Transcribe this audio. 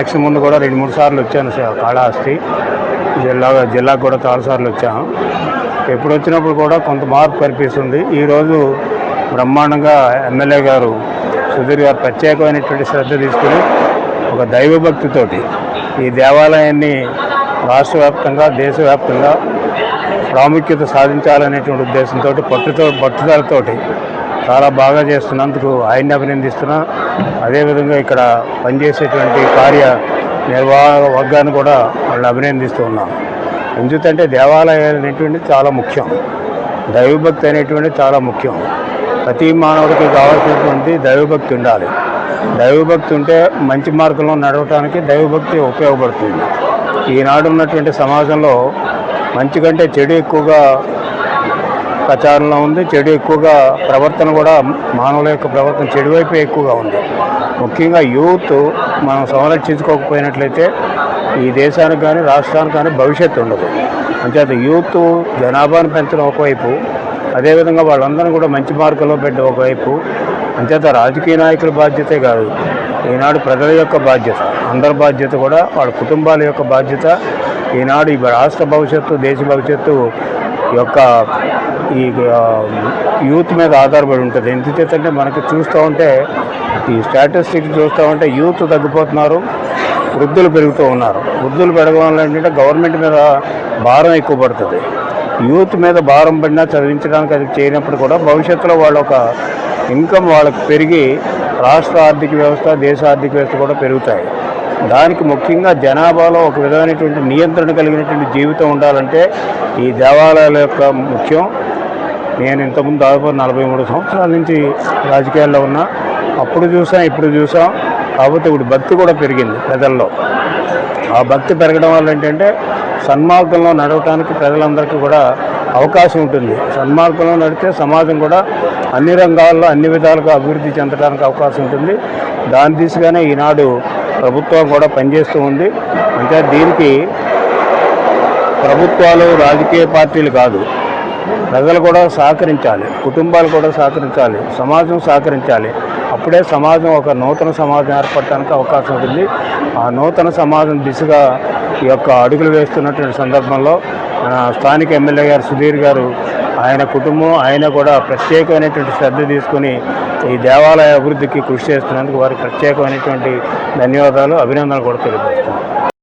Election ముందు కూడా 2-3 సార్లు వచ్చాను కాళహస్తి జిల్లాకు కూడా చాలాసార్లు వచ్చాను. ఎప్పుడు వచ్చినప్పుడు కూడా కొంత మార్పు కనిపిస్తుంది. ఈరోజు బ్రహ్మాండంగా ఎమ్మెల్యే గారు సుధీర్ గారు ప్రత్యేకమైనటువంటి శ్రద్ధ తీసుకుని ఒక దైవభక్తితోటి ఈ దేవాలయాన్ని రాష్ట్ర వ్యాప్తంగా దేశవ్యాప్తంగా ప్రాముఖ్యత సాధించాలనేటువంటి ఉద్దేశంతో పట్టుదలతోటి చాలా బాగా చేస్తున్నందుకు ఆయన్ని అభినందిస్తున్నా. అదేవిధంగా ఇక్కడ పనిచేసేటువంటి నిర్వాహక వర్గాన్ని కూడా వాళ్ళని అభినందిస్తూ ఉన్నాం. ఎందుకంటే దేవాలయాలు అనేటువంటిది చాలా ముఖ్యం, దైవభక్తి అనేటువంటిది చాలా ముఖ్యం. ప్రతి మానవుడికి కావాల్సినటువంటి దైవభక్తి ఉండాలి. దైవభక్తి ఉంటే మంచి మార్గంలో నడవటానికి దైవభక్తి ఉపయోగపడుతుంది. ఈనాడు ఉన్నటువంటి సమాజంలో మంచి కంటే చెడు ఎక్కువగా ప్రచారంలో ఉంది. చెడు ఎక్కువగా ప్రవర్తన కూడా మానవుల యొక్క ప్రవర్తన చెడు వైపు ఎక్కువగా ఉంది. ముఖ్యంగా యూత్ మనం సంరక్షించుకోకపోయినట్లయితే ఈ దేశానికి కానీ రాష్ట్రానికి కానీ భవిష్యత్తు ఉండదు. అంచేత యూత్ జనాభాను పెంచడం ఒకవైపు, అదేవిధంగా వాళ్ళందరినీ కూడా మంచి మార్గంలో పెట్టడం ఒకవైపు. అంచేత రాజకీయ నాయకుల బాధ్యతే కాదు, ఈనాడు ప్రజల యొక్క బాధ్యత, అందరి బాధ్యత కూడా వాళ్ళ కుటుంబాల యొక్క బాధ్యత. ఈనాడు ఈ రాష్ట్ర భవిష్యత్తు, దేశ భవిష్యత్తు యొక్క ఈ యూత్ మీద ఆధారపడి ఉంటుంది. ఎందుచేతంటే మనకి చూస్తూ ఉంటే ఈ స్టాటిస్టిక్స్ చూస్తూ ఉంటే యూత్ తగ్గిపోతున్నారు, వృద్ధులు పెరుగుతూ ఉన్నారు. వృద్ధులు పెరగడం వల్ల ఏంటంటే గవర్నమెంట్ మీద భారం ఎక్కువ పడుతుంది. యూత్ మీద భారం పడినా చదివించడానికి అది చేయనప్పుడు కూడా భవిష్యత్తులో వాళ్ళ ఒక ఇన్కమ్ వాళ్ళకి పెరిగి రాష్ట్ర ఆర్థిక వ్యవస్థ, దేశ ఆర్థిక వ్యవస్థ కూడా పెరుగుతాయి. దానికి ముఖ్యంగా జనాభాలో ఒక విధమైనటువంటి నియంత్రణ కలిగినటువంటి జీవితం ఉండాలంటే ఈ దేవాలయాల యొక్క ముఖ్యం. నేను ఇంతకుముందు దాదాపు 43 సంవత్సరాల నుంచి రాజకీయాల్లో ఉన్నా. అప్పుడు చూసాం, ఇప్పుడు చూసాం. కాకపోతే ఇప్పుడు భక్తి కూడా పెరిగింది ప్రజల్లో. ఆ భక్తి పెరగడం వల్ల ఏంటంటే సన్మార్గంలో నడవటానికి ప్రజలందరికీ కూడా అవకాశం ఉంటుంది. సన్మార్గంలో నడితే సమాజం కూడా అన్ని రంగాల్లో అన్ని విధాలుగా అభివృద్ధి చెందడానికి అవకాశం ఉంటుంది. దాని దిశగానే ఈనాడు ప్రభుత్వం కూడా పనిచేస్తూ ఉంది. అంటే దీనికి ప్రభుత్వాలు, రాజకీయ పార్టీలు కాదు, ప్రజలు కూడా సహకరించాలి, కుటుంబాలు కూడా సహకరించాలి, సమాజం సహకరించాలి. అప్పుడే సమాజం ఒక నూతన సమాజం ఏర్పడటానికి అవకాశం ఉంటుంది. ఆ నూతన సమాజం దిశగా ఈ యొక్క అడుగులు వేస్తున్నటువంటి సందర్భంలో మన స్థానిక ఎమ్మెల్యే గారు సుధీర్ గారు, ఆయన కుటుంబం, ఆయన కూడా ప్రత్యేకమైనటువంటి శ్రద్ధ తీసుకుని ఈ దేవాలయ అభివృద్ధికి కృషి చేస్తున్నందుకు వారికి ప్రత్యేకమైనటువంటి ధన్యవాదాలు, అభినందనలు కూడా తెలిపారు.